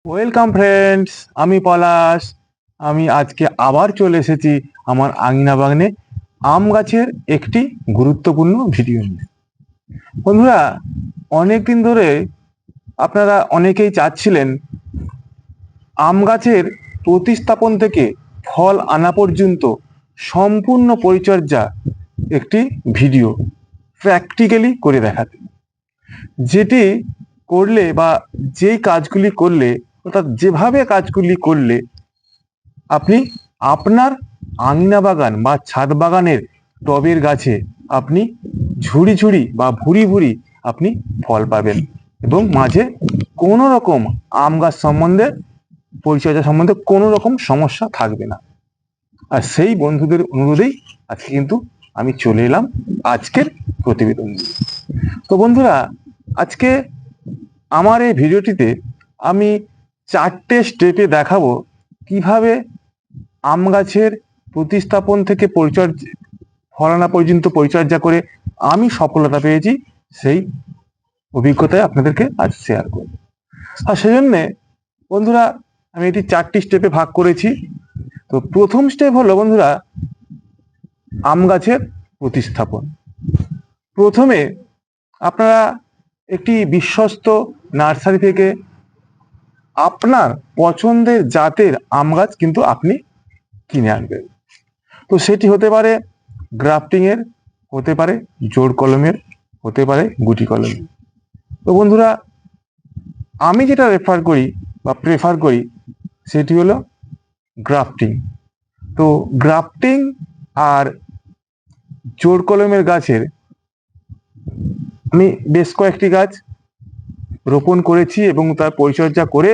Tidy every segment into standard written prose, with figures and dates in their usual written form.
Welcome friends, আমি পলাশ। আমি আজকে আবার চলে এসেছি আমার আঙিনা বাগানে আম গাছের একটি গুরুত্বপূর্ণ ভিডিও নিয়ে। বন্ধুরা, অনেকদিন ধরে আপনারা অনেকেই চাচ্ছিলেন আম গাছের প্রতিস্থাপন থেকে ফল আনা পর্যন্ত সম্পূর্ণ পরিচর্যা একটি ভিডিও প্র্যাকটিক্যালি করে দেখাতে, যেটি করলে বা যেই কাজগুলি করলে, অর্থাৎ যেভাবে কাজগুলি করলে আপনি আপনার আঙিনা বাগান বা ছাদ বাগানের টবের গাছে আপনি ঝুড়ি ঝুড়ি বা ভুরি ভুরি আপনি ফল পাবেন এবং মাঝে কোনো রকম আম গাছ সম্বন্ধে পরিচর্যা সম্বন্ধে কোনো রকম সমস্যা থাকবে না। আর সেই বন্ধুদের অনুরোধেই আজকে কিন্তু আমি চলে এলাম আজকের প্রতিবেদন নিয়ে। তো বন্ধুরা, আজকে আমার এই ভিডিওটিতে আমি 4টে স্টেপে দেখাবো কিভাবে আম গাছের প্রতিস্থাপন থেকে পরিচর্যা ফলানা পর্যন্ত পরিচর্যা করে আমি সফলতা পেয়েছি, সেই অভিজ্ঞতায় আপনাদেরকে আজ শেয়ার করব। আর সেজন্যে বন্ধুরা, আমি এটি 4টি স্টেপে ভাগ করেছি। তো প্রথম স্টেপ হলো বন্ধুরা আম গাছের প্রতিস্থাপন। প্রথমে আপনারা একটি বিশ্বস্ত নার্সারি থেকে আপনার পছন্দের জাতের আম গাছ কিন্তু আপনি কিনে আনবেন। তো সেটি হতে পারে গ্রাফটিং এর, হতে পারে জোড় কলমের, হতে পারে গুটি কলমের। তো বন্ধুরা, আমি যেটা রেফার করি বা প্রেফার করি সেটি হলো গ্রাফটিং। তো গ্রাফটিং আর জোড় কলমের গাছের আমি বেশ কয়েকটি গাছ রোপণ করেছি এবং তার পরিচর্যা করে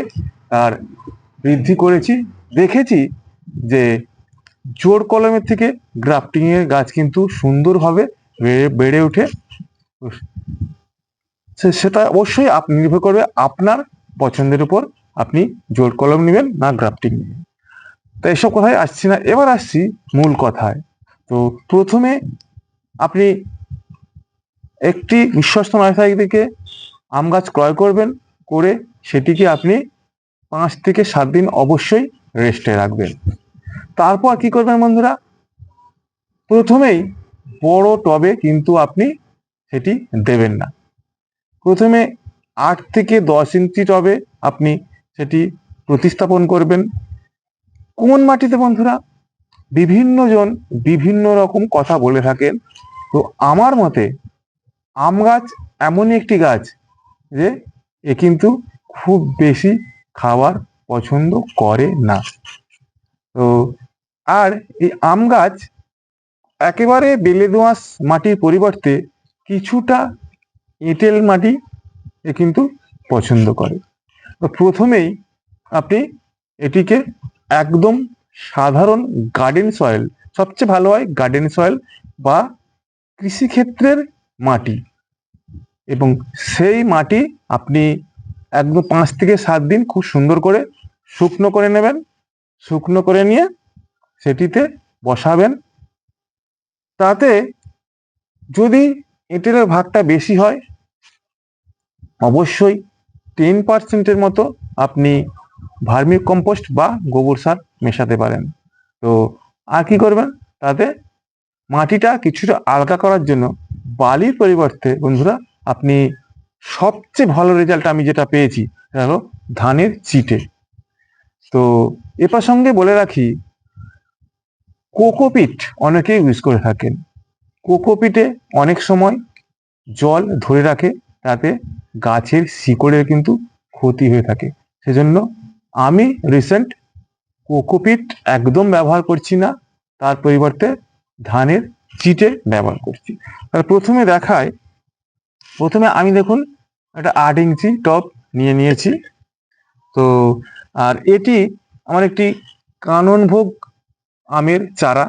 তার বৃদ্ধি করেছি। দেখেছি যে জোড় কলমের থেকে গ্রাফটিং এর গাছ কিন্তু সুন্দরভাবে বেড়ে ওঠে। সেটা অবশ্যই নির্ভর করবে আপনার পছন্দের উপর, আপনি জোড় কলম নেবেন না গ্রাফটিং নেবেন। তো এসব কথায় আসছি না, এবার আসছি মূল কথায়। তো প্রথমে আপনি একটি বিশ্বস্ত নার্সারি থেকে আম গাছ ক্রয় করবেন, করে সেটিকে আপনি 5 থেকে 7 দিন অবশ্যই রেস্টে রাখবেন। তারপর কি করবেন বন্ধুরা, প্রথমেই বড় টবে কিন্তু আপনি সেটি দেবেন না। প্রথমে 8 থেকে 10 ইঞ্চি টবে আপনি সেটি প্রতিস্থাপন করবেন। কোন মাটিতে বন্ধুরা, বিভিন্ন জন বিভিন্ন রকম কথা বলে থাকেন। তো আমার মতে আম গাছ এমনই একটি গাছ যে এ কিন্তু খুব বেশি খাবার পছন্দ করে না। তো আর এই আম গাছ একেবারে বেলে দোআঁশ মাটির পরিবর্তে কিছুটা এঁটেল মাটি এ কিন্তু পছন্দ করে। তো প্রথমেই আপনি এটিকে একদম সাধারণ গার্ডেন সয়েল, সবচেয়ে ভালো হয় গার্ডেন সয়েল বা কৃষিক্ষেত্রের মাটি, এবং সেই মাটি আপনি একদম 5 থেকে 7 দিন খুব সুন্দর করে শুকনো করে নেবেন। শুকনো করে নিয়ে সেটিতে বসাবেন। তাতে যদি এঁটেলের ভাগটা বেশি হয়, অবশ্যই 10%-এর মতো আপনি ভার্মি কম্পোস্ট বা গোবর সার মেশাতে পারেন। তো আর কি করবেন, তাতে মাটিটা কিছুটা আলগা করার জন্য বালির পরিবর্তে বন্ধুরা আপনি সবচেয়ে ভালো রেজাল্ট আমি যেটা পেয়েছি সেটা হলো ধানের চিটে। তো এ প্রসঙ্গে বলে রাখি, কোকোপিট অনেকেই ইউজ করে থাকেন। কোকোপিটে অনেক সময় জল ধরে রাখে, তাতে গাছের শিকড়ের কিন্তু ক্ষতি হয়ে থাকে। সেজন্য আমি রিসেন্ট কোকোপিট একদম ব্যবহার করছি না, তার পরিবর্তে ধানের চিটে ব্যবহার করছি। তাহলে প্রথমে দেখায়, প্রথমে আমি দেখুন একটা 8 ইঞ্চি টব নিয়ে নিয়েছি। তো আর এটি আমার একটি কাননভোগ আমের চারা।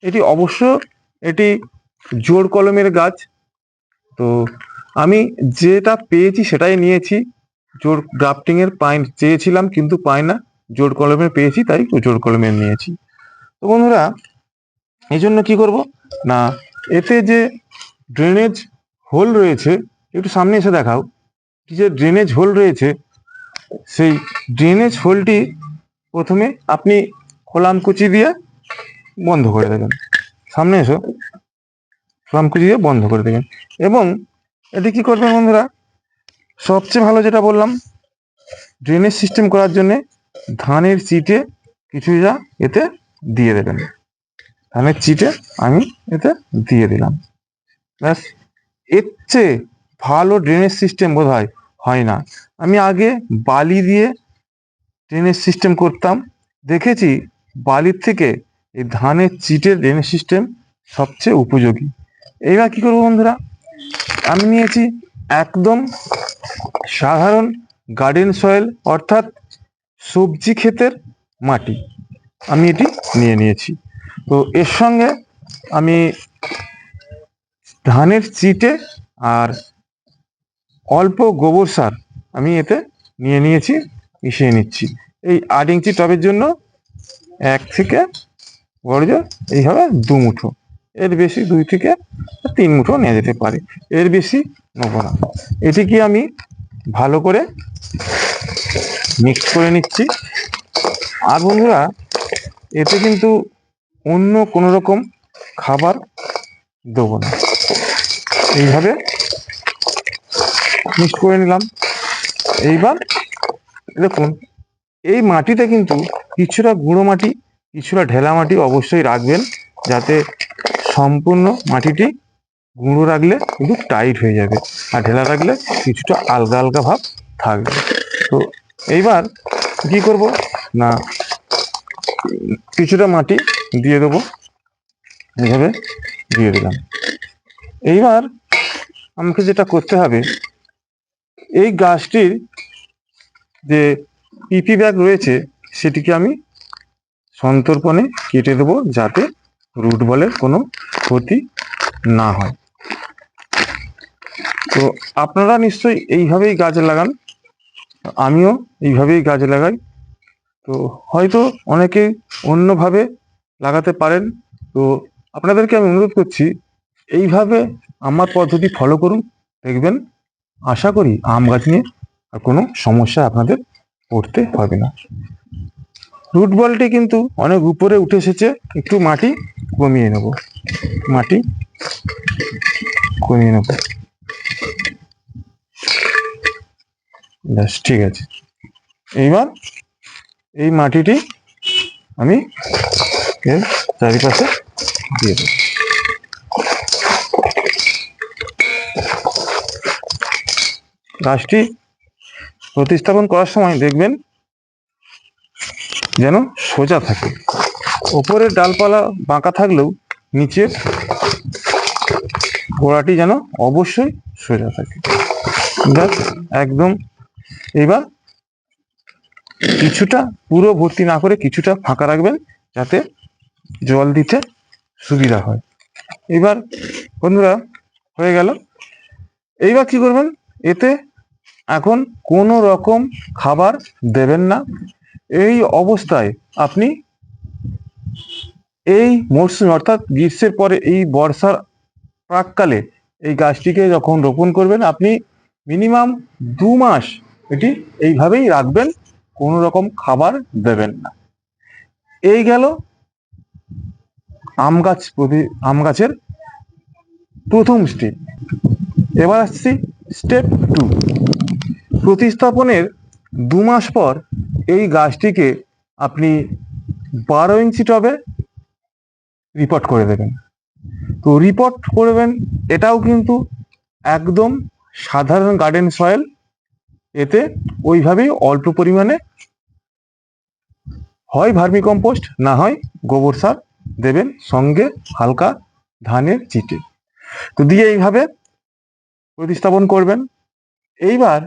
এটি অবশ্য এটি জোড় কলমের গাছ। তো আমি যেটা পেয়েছি সেটাই নিয়েছি। জোড় গ্রাফটিং এর চেয়েছিলাম কিন্তু পাই না, জোড় কলমের পেয়েছি তাই জোড় কলমের নিয়েছি। তো বন্ধুরা, এই জন্য কি করব না, এতে যে ড্রেনেজ হোল রয়েছে, একটু সামনে এসে দেখাও, যে ড্রেনেজ হোল রয়েছে সেই ড্রেনেজ হোলটি প্রথমে আপনি খোলামকুচি দিয়ে বন্ধ করে দেবেন। সামনে এসো, খোলামকুচি দিয়ে বন্ধ করে দেবেন। এবং এতে কি করবেন বন্ধুরা, সবচেয়ে ভালো যেটা বললাম, ড্রেনেজ সিস্টেম করার জন্যে ধানের চিটে কিছুটা এতে দিয়ে দেবেন। ধানের চিটে আমি এতে দিয়ে দিলাম, ব্যাস। এর চেয়ে ভালো ড্রেনেজ সিস্টেম বোধ হয় না। আমি আগে বালি দিয়ে ড্রেনেজ সিস্টেম করতাম, দেখেছি বালির থেকে এই ধানের চিটের ড্রেনেজ সিস্টেম সবচেয়ে উপযোগী। এইবার কি করবো বন্ধুরা, আমি নিয়েছি একদম সাধারণ গার্ডেন সয়েল, অর্থাৎ সবজি ক্ষেতের মাটি আমি এটি নিয়ে নিয়েছি। তো এর সঙ্গে আমি ধানের চিটে আর অল্প গোবর সার আমি এতে নিয়ে নিয়েছি, মিশিয়ে নিচ্ছি। এই 8 ইঞ্চি টবের জন্য 1 থেকে বড় জোর এইভাবে 2 মুঠো, এর বেশি 2 থেকে 3 মুঠো নেওয়া যেতে পারে, এর বেশি নেবো না। এটিকে আমি ভালো করে মিক্স করে নিচ্ছি। আর বন্ধুরা, এতে কিন্তু অন্য কোনো রকম খাবার দেবো না, এইভাবে মিক্স করে নিলাম। এইবার দেখুন, এই মাটিতে কিন্তু কিছুটা গুঁড়ো মাটি, কিছুটা ঢেলা মাটি অবশ্যই রাখবেন, যাতে সম্পূর্ণ মাটিটি গুঁড়ো রাখলে কিন্তু টাইট হয়ে যাবে, আর ঢেলা রাখলে কিছুটা আলগা আলগা ভাব থাকবে। তো এইবার কি করব না, কিছুটা মাটি দিয়ে দেবো, এইভাবে দিয়ে দিলাম। এইবার আমাকে যেটা করতে হবে, এই গাছটির যে পিপি ব্যাগ রয়েছে সেটিকে আমি সন্তর্পণে কেটে দেবো, যাতে রুট বলের কোনো ক্ষতি না হয়। তো আপনারা নিশ্চয়ই এইভাবেই গাছ লাগান, আমিও এইভাবেই গাছ লাগাই। তো হয়তো অনেকেই অন্যভাবে লাগাতে পারেন। তো আপনাদেরকে আমি অনুরোধ করছি, এইভাবে আমার পদ্ধতি ফলো করুন, দেখবেন আশা করি আম গাছ নিয়ে আর কোনো সমস্যা আপনাদের পড়তে হবে না। রুট বলটি কিন্তু অনেক উপরে উঠে এসেছে, একটু মাটি কমিয়ে নেব, মাটি কমিয়ে নেব, ব্যাস ঠিক আছে। এইবার এই মাটিটি আমি এর চারিপাশে দিয়ে দেব। গাছটি প্রতিস্থাপন করার সময় দেখবেন যেন সোজা থাকে, ওপরের ডালপালা বাঁকা থাকলেও নিচের গোড়াটি যেন অবশ্যই সোজা থাকে, ব্যাস একদম। এবার কিছুটা পুরো ভর্তি না করে কিছুটা ফাঁকা রাখবেন, যাতে জল দিতে সুবিধা হয়। এবার বন্ধুরা হয়ে গেল। এইবার কি করবেন, এতে এখন কোনো রকম খাবার দেবেন না। এই অবস্থায় আপনি এই মরশুমে, অর্থাৎ গ্রীষ্মের পরে এই বর্ষার প্রাককালে এই গাছটিকে যখন রোপণ করবেন, আপনি মিনিমাম 2 মাস এটি এইভাবেই রাখবেন, কোনো রকম খাবার দেবেন না। এই গেল আম গাছের প্রথম স্টেপ। এবার আসছি স্টেপ 2। প্রতিস্থাপনের 2 মাস পর এই গাছটিকে আপনি 12 ইঞ্চি টবে রিপোর্ট করে দেবেন। তো রিপোর্ট করবেন, এটাও কিন্তু একদম সাধারণ গার্ডেন সয়েল, এতে ওইভাবেই অল্প পরিমাণে হয় ভার্মি কম্পোস্ট, না হয় গোবর সার দেবেন, সঙ্গে হালকা ধানের চিটে, তো দিয়ে এইভাবে প্রতিস্থাপন করবেন। এইবার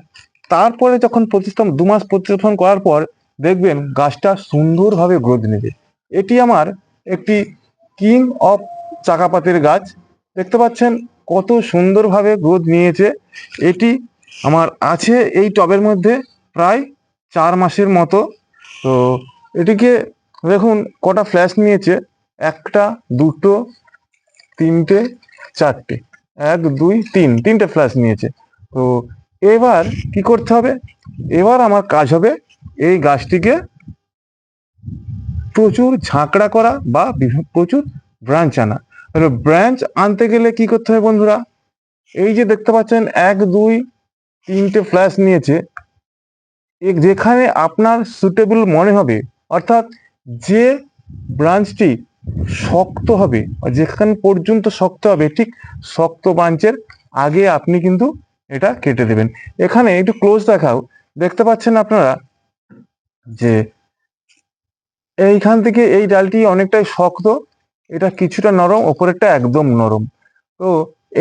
তারপরে যখন 2 মাস প্রতিস্থাপন করার পর দেখবেন গাছটা সুন্দরভাবে গ্রোথ নেবে। এটি আমার একটি কিং অফ চাকাপাতের গাছ, দেখতে পাচ্ছেন কত সুন্দরভাবে গ্রোথ নিয়েছে। এটি আমার আছে এই টবের মধ্যে প্রায় 4 মাসের মতো। তো এটিকে দেখুন কটা ফ্ল্যাশ নিয়েছে, 1টা 2টো 3টে 4টে, 1 2 3 3টে ফ্ল্যাশ নিয়েছে। তো এবার কি করতে হবে, এবার আমার কাজ হবে এই গাছটিকে প্রচুর ঝাঁকড়া করা বা প্রচুর ব্রাঞ্চ আনা। তাহলে ব্রাঞ্চ আনতে গেলে কি করতে হবে বন্ধুরা, এই যে দেখতে পাচ্ছেন 1 2 3টে ফ্ল্যাশ নিয়েছে, যেখানে আপনার সুটেবল মনে হবে, অর্থাৎ যে ব্রাঞ্চটি শক্ত হবে, যেখান পর্যন্ত শক্ত হবে ঠিক শক্ত ব্রাঞ্চের আগে আপনি কিন্তু এটা কেটে দেবেন। এখানে একটু ক্লোজ দেখাও, দেখতে পাচ্ছেন আপনারা যে এইখান থেকে এই ডালটি অনেকটাই শক্ত, এটা কিছুটা নরম, ওপরেরটা একদম নরম। তো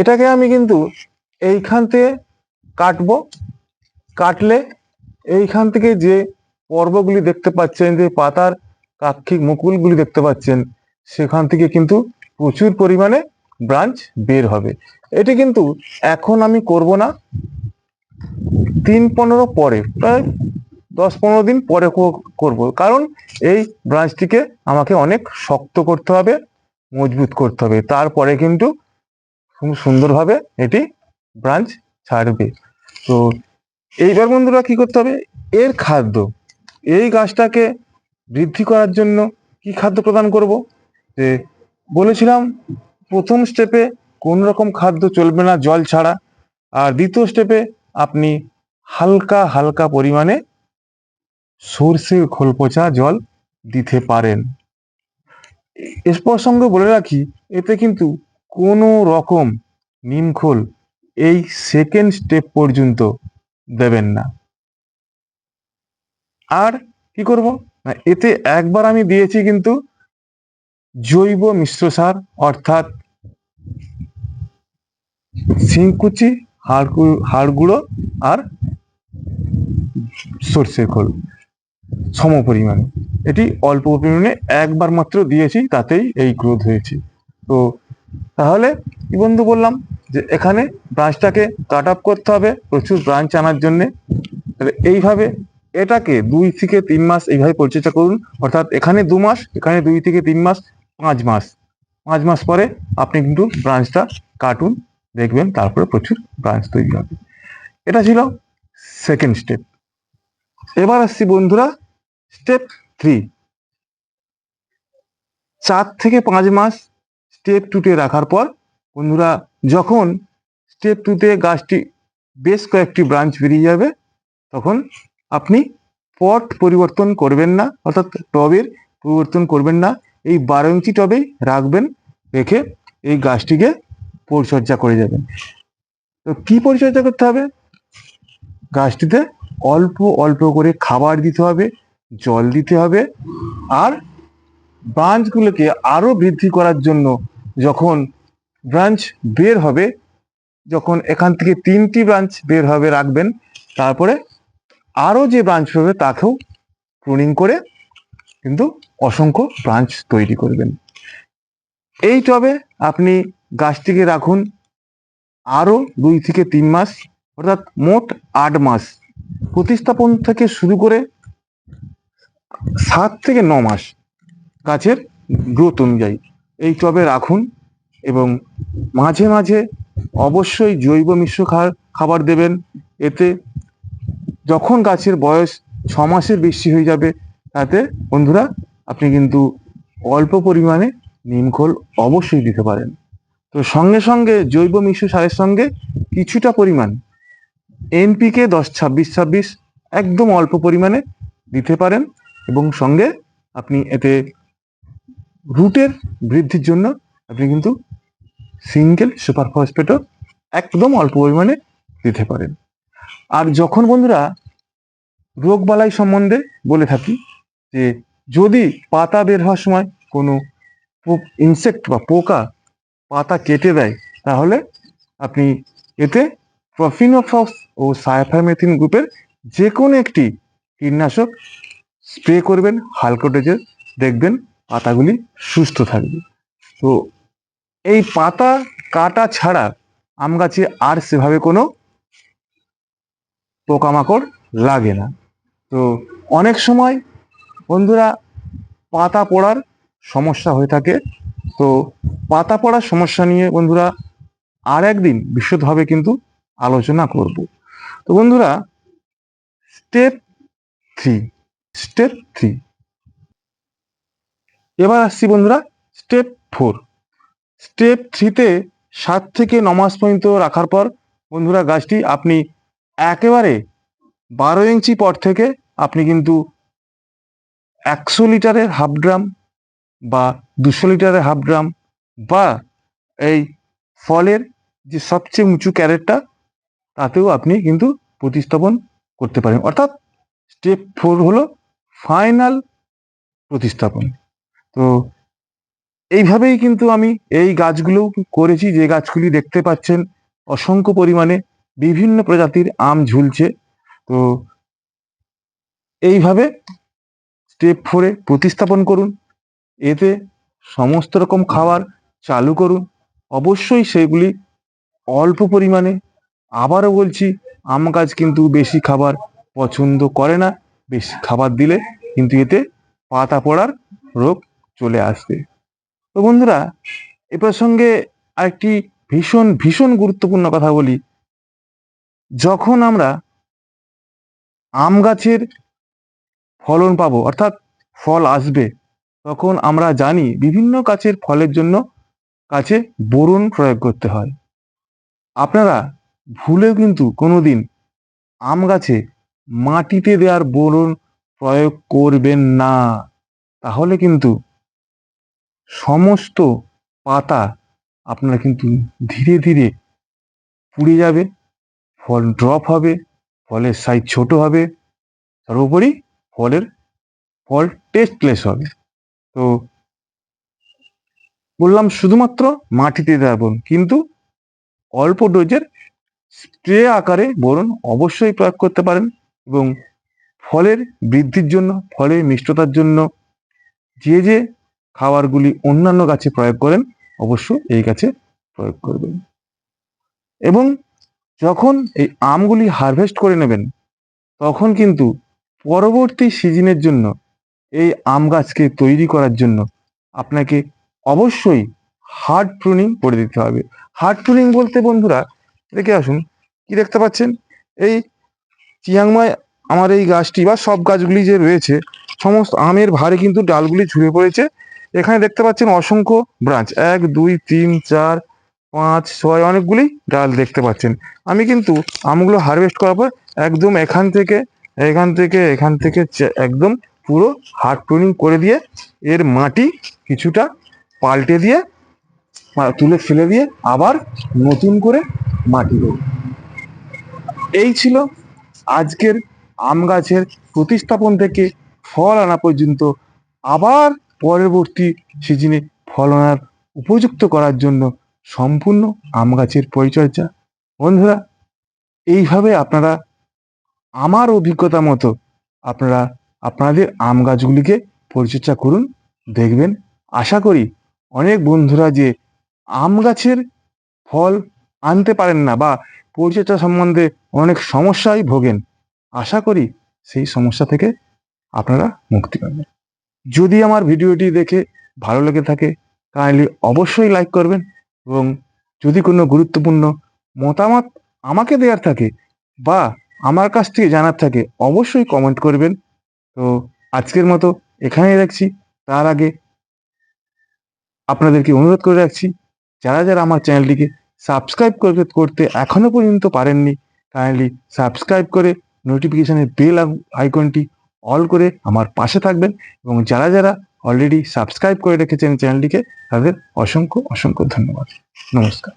এটাকে আমি কিন্তু এইখান থেকে কাটবো, কাটলে এইখান থেকে যে পর্বগুলি দেখতে পাচ্ছেন, যে পাতার কাক্ষিক মুকুলগুলি দেখতে পাচ্ছেন, সেখান থেকে কিন্তু প্রচুর পরিমাণে ব্রাঞ্চ বের হবে। এটি কিন্তু এখন আমি করব না, 3-15 পরে, প্রায় 10-15 দিন পরে করব, কারণ এই ব্রাঞ্চটিকে আমাকে অনেক শক্ত করতে হবে, মজবুত করতে হবে, তারপরে কিন্তু খুব সুন্দরভাবে এটি ব্রাঞ্চ ছাড়বে। তো এইবার বন্ধুরা কি করতে হবে, এর খাদ্য, এই গাছটাকে বৃদ্ধি করার জন্য কি খাদ্য প্রদান করব, যে বলেছিলাম প্রথম স্টেপে কোন রকম খাদ্য চলবে না জল ছাড়া, আর দ্বিতীয় স্টেপে আপনি হালকা হালকা পরিমাণে সর্ষের খোল পচা জল দিতে পারেন। এর প্রসঙ্গে বলে রাখি, এতে কিন্তু কোনো রকম নিমখোল এই সেকেন্ড স্টেপ পর্যন্ত দেবেন না। আর কি করব না, এতে একবার আমি দিয়েছি কিন্তু জৈব মিশ্র সার, অর্থাৎ শিংকুচি, হাড় গুঁড়ো আর সর্ষের খোল সম পরিমাণে, এটি অল্প পরিমাণে একবার মাত্র দিয়েছি, তাতেই এই গ্রোথ হয়েছে। তো তাহলে কি বন্ধু বললাম, যে এখানে ব্রাঞ্চটাকে কাট আপ করতে হবে প্রচুর ব্রাঞ্চ আনার জন্যে। তাহলে এইভাবে এটাকে 2 থেকে 3 মাস এইভাবে পরিচর্যা করুন, অর্থাৎ এখানে 2 মাস, এখানে 2 থেকে 3 মাস, 5 মাস, 5 মাস পরে আপনি কিন্তু ব্রাঞ্চটা কাটুন, দেখবেন তারপরে প্রচুর ব্রাঞ্চ তৈরি হবে। এটা ছিল সেকেন্ড স্টেপ। এবার আসছি বন্ধুরা স্টেপ 3, 4 থেকে 5 মাস স্টেপ 2-তে রাখার পর বন্ধুরা, যখন স্টেপ 2-তে গাছটি বেশ কয়েকটি ব্রাঞ্চ বেরিয়ে যাবে, তখন আপনি পট পরিবর্তন করবেন না, অর্থাৎ টবের পরিবর্তন করবেন না, এই 12 ইঞ্চি টবেই রাখবেন, রেখে এই গাছটিকে পরিচর্যা করে যাবেন। তো কি পরিচর্যা করতে হবে, গাছটিতে অল্প অল্প করে খাবার দিতে হবে, জল দিতে হবে, আর ব্রাঞ্চগুলোকে আরো বৃদ্ধি করার জন্য যখন ব্রাঞ্চ বের হবে, যখন এখান থেকে 3টি ব্রাঞ্চ বের হবে রাখবেন, তারপরে আরো যে ব্রাঞ্চ হবে তাকেও প্রুনিং করে কিন্তু অসংখ্য ব্রাঞ্চ তৈরি করবেন। এই টবে আপনি গাছটিকে রাখুন আরো 2 থেকে 3 মাস, অর্থাৎ মোট 8 মাস, প্রতিস্থাপন থেকে শুরু করে 7 থেকে 9 মাস গাছের গ্রোথ অনুযায়ী এই টবে রাখুন, এবং মাঝে মাঝে অবশ্যই জৈব মিশ্র খাবার দেবেন। এতে যখন গাছের বয়স 6 মাসের বেশি হয়ে যাবে, তাতে বন্ধুরা আপনি কিন্তু অল্প পরিমাণে নিমখোল অবশ্যই দিতে পারেন। তো সঙ্গে সঙ্গে জৈব মিশ্র সারের সঙ্গে কিছুটা পরিমাণ এনপিকে 10-26-26 একদম অল্প পরিমাণে দিতে পারেন, এবং সঙ্গে আপনি এতে রুটের বৃদ্ধির জন্য আপনি কিন্তু সিঙ্গেল সুপার ফসফেটও একদম অল্প পরিমাণে দিতে পারেন। আর যখন বন্ধুরা রোগবালাই সম্বন্ধে বলে থাকি, যে যদি পাতা বের হওয়ার সময় কোনো ইনসেক্ট বা পোকা পাতা কেটে দেয়, তাহলে আপনি এতে প্রফিনোফস ও সাইফারমেথিন গ্রুপের যে কোনো একটি কীটনাশক স্প্রে করবেন হালকা ডোজে, দেখবেন পাতাগুলি সুস্থ থাকবে। তো এই পাতা কাটা ছাড়া আম গাছে আর সেভাবে কোনো পোকামাকড় লাগে না। তো অনেক সময় বন্ধুরা পাতা পড়ার সমস্যা হয়ে থাকে, তো পাতা পড়ার সমস্যা নিয়ে বন্ধুরা আর একদিন বিশদভাবে কিন্তু আলোচনা করব। তো বন্ধুরা, স্টেপ থ্রি। এবার আসছি বন্ধুরা স্টেপ 4। স্টেপ 3-তে 7 থেকে 9 মাস পর্যন্ত রাখার পর বন্ধুরা গাছটি আপনি একেবারে 12 ইঞ্চি পট থেকে আপনি কিন্তু 100 লিটারের হাফ ড্রাম বা 200 লিটারের হাফ ড্রাম বা এই ফলের যে সবচেয়ে উঁচু ক্যারেটটা তাতেও আপনি কিন্তু প্রতিস্থাপন করতে পারেন। অর্থাৎ স্টেপ 4 হলো ফাইনাল প্রতিস্থাপন। তো এইভাবেই কিন্তু আমি এই গাছগুলো করেছি, যে গাছগুলি দেখতে পাচ্ছেন অসংখ্য পরিমাণে বিভিন্ন প্রজাতির আম ঝুলছে। তো এইভাবে স্টেপ 4-এ প্রতিস্থাপন করুন, এতে সমস্ত রকম খাবার চালু করুন। অবশ্যই সেগুলি অল্প পরিমাণে। আবারও বলছি, আম গাছ কিন্তু বেশি খাবার পছন্দ করে না। বেশি খাবার দিলে কিন্তু এতে পাতা পড়ার রোগ চলে আসবে। তো বন্ধুরা, এ প্রসঙ্গে আরেকটি ভীষণ ভীষণ গুরুত্বপূর্ণ কথা বলি। যখন আমরা আম গাছের ফলন পাবো, অর্থাৎ ফল আসবে, তখন আমরা জানি বিভিন্ন গাছের ফলের জন্য গাছে বোরন প্রয়োগ করতে হয়। আপনারা ভুলেও কিন্তু কোনোদিন আম গাছে মাটিতে দেওয়ার বোরন প্রয়োগ করবেন না। তাহলে কিন্তু সমস্ত পাতা আপনার কিন্তু ধীরে ধীরে পুড়ে যাবে, ফল ড্রপ হবে, ফলের সাইজ ছোট হবে, সর্বোপরি ফল টেস্টলেস হবে। তো বললাম শুধুমাত্র মাটিতে দেওয়া বোরন, কিন্তু অল্প ডোজের স্প্রে আকারে বোরন অবশ্যই প্রয়োগ করতে পারেন। এবং ফলের বৃদ্ধির জন্য, ফলের মিষ্টতার জন্য যে যে খাবারগুলি অন্যান্য গাছে প্রয়োগ করেন, অবশ্য এই গাছে প্রয়োগ করবেন। এবং যখন এই আমগুলি হারভেস্ট করে নেবেন, তখন কিন্তু পরবর্তী সিজনের জন্য এই আম গাছকে তৈরি করার জন্য আপনাকে অবশ্যই হার্ড প্রুনিং করে দিতে হবে। হার্ড প্রুনিং বলতে বন্ধুরা, দেখে আসুন কি দেখতে পাচ্ছেন। এই চিয়াংমাই আমার এই গাছটি বা সব গাছগুলি যে রয়েছে, সমস্ত আমের ভারে কিন্তু ডালগুলি ঝুলে পড়েছে। এখানে দেখতে পাচ্ছেন অসংখ্য ব্রাঞ্চ, 1 2 3 4 5 6 অনেকগুলি ডাল দেখতে পাচ্ছেন। আমি কিন্তু আমগুলো হারভেস্ট করার পর একদম এখান থেকে একদম পুরো হার্ড প্রুনিং করে দিয়ে এর মাটি কিছুটা পাল্টে দিয়ে তুলে ফেলে দিয়ে আবার নতুন করে মাটি দেব। এই ছিল আজকের আম গাছের প্রতিস্থাপন থেকে ফল আনা পর্যন্ত, আবার পরবর্তী সিজনে ফল আনার উপযুক্ত করার জন্য সম্পূর্ণ আম গাছের পরিচর্যা। বন্ধুরা, এইভাবে আপনারা আমার অভিজ্ঞতা মতো আপনারা আপনাদের আম গাছগুলিকে পরিচর্যা করুন, দেখবেন আশা করি অনেক বন্ধুরা যে আম গাছের ফল আনতে পারেন না বা পরিচর্যা সম্বন্ধে অনেক সমস্যায় ভোগেন, আশা করি সেই সমস্যা থেকে আপনারা মুক্তি পাবেন। যদি আমার ভিডিওটি দেখে ভালো লেগে থাকে, কাইন্ডলি অবশ্যই লাইক করবেন। এবং যদি কোনো গুরুত্বপূর্ণ মতামত আমাকে দেওয়ার থাকে বা আমার কাছ থেকে জানার থাকে, অবশ্যই কমেন্ট করবেন। তো আজকের মতো এখানেই রাখছি। তার আগে আপনাদেরকে অনুরোধ করে রাখছি, যারা যারা আমার চ্যানেলটিকে সাবস্ক্রাইব করতে এখনো পর্যন্ত পারেননি, কাইন্ডলি সাবস্ক্রাইব করে নোটিফিকেশনের বেল আইকনটি অল করে আমার পাশে থাকবেন। এবং যারা যারা অলরেডি সাবস্ক্রাইব করে রেখেছেন চ্যানেলটিকে, তাদের অসংখ্য অসংখ্য ধন্যবাদ। নমস্কার।